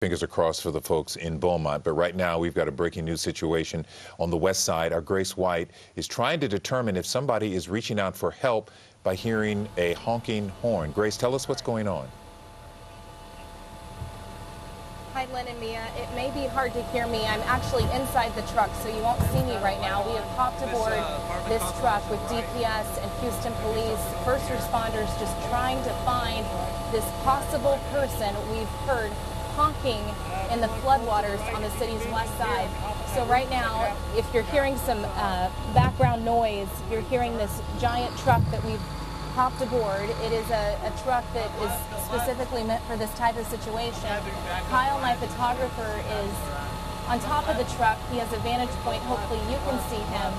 Fingers are crossed for the folks in Beaumont, but right now we've got a breaking news situation on the west side. Our Grace White is trying to determine if somebody is reaching out for help by hearing a honking horn. Grace, tell us what's going on. Hi, Lynn and Mia. It may be hard to hear me. I'm actually inside the truck, so you won't see me right now. We have hopped aboard this truck with DPS and Houston police, first responders just trying to find this possible person we've heard honking in the floodwaters on the city's west side. So right now, if you're hearing some background noise, you're hearing this giant truck that we've hopped aboard. It is a truck that is specifically meant for this type of situation. Kyle, my photographer, is on top of the truck. He has a vantage point. Hopefully you can see him.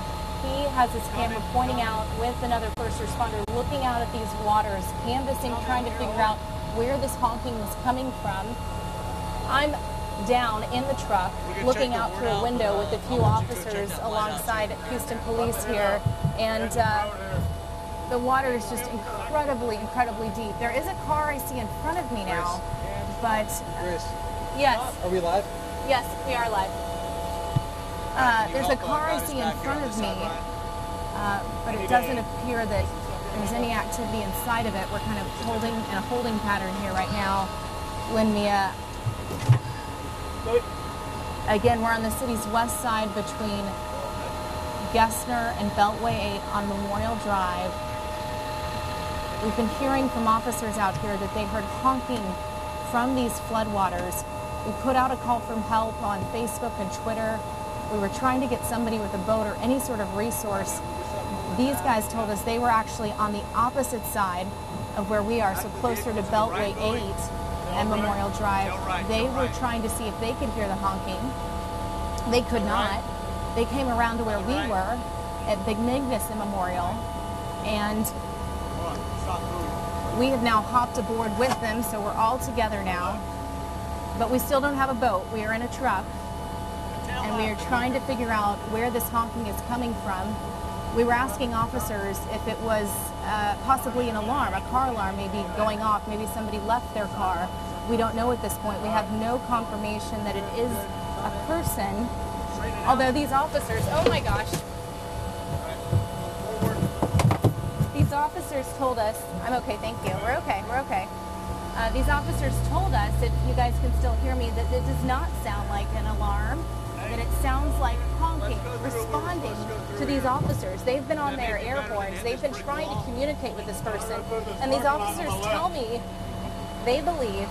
He has his camera pointing out with another first responder, looking out at these waters, canvassing, trying to figure out where this honking was coming from. I'm down in the truck, looking out through a window with a few officers alongside Houston police here, and the water is just incredibly deep. There is a car I see in front of me now, but Chris, yes. Are we live? Yes, we are live. There's a car I see in front of me, but it doesn't appear that there's any activity inside of it. We're kind of holding in a holding pattern here right now. Lynn, Mia. Again, we're on the city's west side between Gessner and Beltway 8 on Memorial Drive. We've been hearing from officers out here that they heard honking from these floodwaters. We put out a call for help on Facebook and Twitter. We were trying to get somebody with a boat or any sort of resource. These guys told us they were actually on the opposite side of where we are, so closer to Beltway 8 and Memorial Drive. They were trying to see if they could hear the honking. They could not. They came around to where we were at Big Ignis and Memorial, and we have now hopped aboard with them, so we're all together now. But we still don't have a boat. We are in a truck, and we are trying to figure out where this honking is coming from. We were asking officers if it was possibly an alarm, a car alarm maybe going off, maybe somebody left their car. We don't know at this point. We have no confirmation that it is a person, although these officers, oh my gosh. These officers told us, I'm okay, thank you, we're okay. These officers told us, if you guys can still hear me, that it does not sound like an alarm, that it sounds like honking, responding to these officers. They've been on their air horns, they've been trying to communicate with this person, and these officers tell me they believe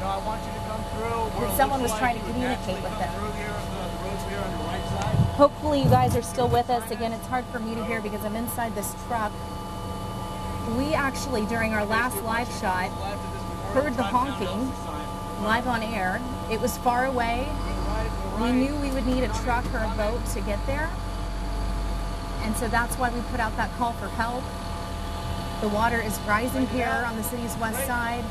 that someone was trying to communicate with them. Hopefully you guys are still with us. Again, it's hard for me to hear because I'm inside this truck. We actually, during our last live shot, heard the honking live on air. It was far away. We knew we would need a truck or a boat to get there, and so that's why we put out that call for help. The water is rising here on the city's west side.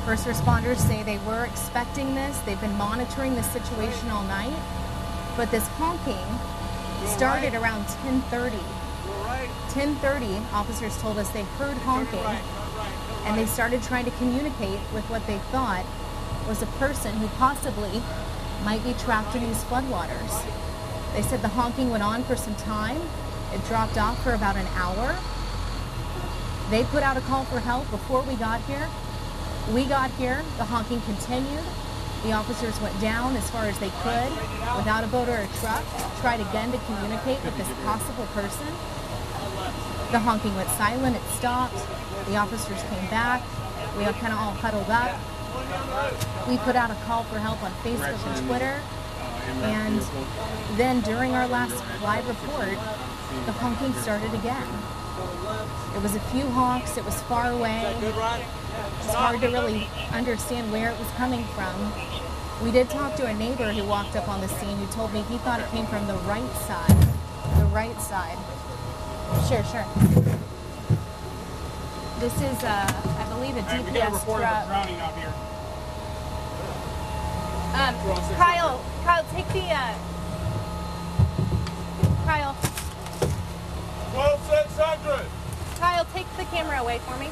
First responders say they were expecting this. They've been monitoring the situation all night, but this honking started around 10:30. 10:30, officers told us they heard honking, and they started trying to communicate with what they thought was a person who possibly might be trapped in these floodwaters. They said the honking went on for some time. It dropped off for about an hour. They put out a call for help before we got here. We got here, the honking continued. The officers went down as far as they could without a boat or a truck, tried again to communicate with this possible person. The honking went silent, it stopped. The officers came back. We kind of all huddled up. We put out a call for help on Facebook and Twitter. And then during our last live report, the honking started again. It was a few honks, it was far away. It's hard to really understand where it was coming from. We did talk to a neighbor who walked up on the scene who told me he thought it came from the right side. The right side. Sure. This is, I believe, a DPS truck. Kyle, take the, Kyle. 12600. Kyle, take the camera away for me.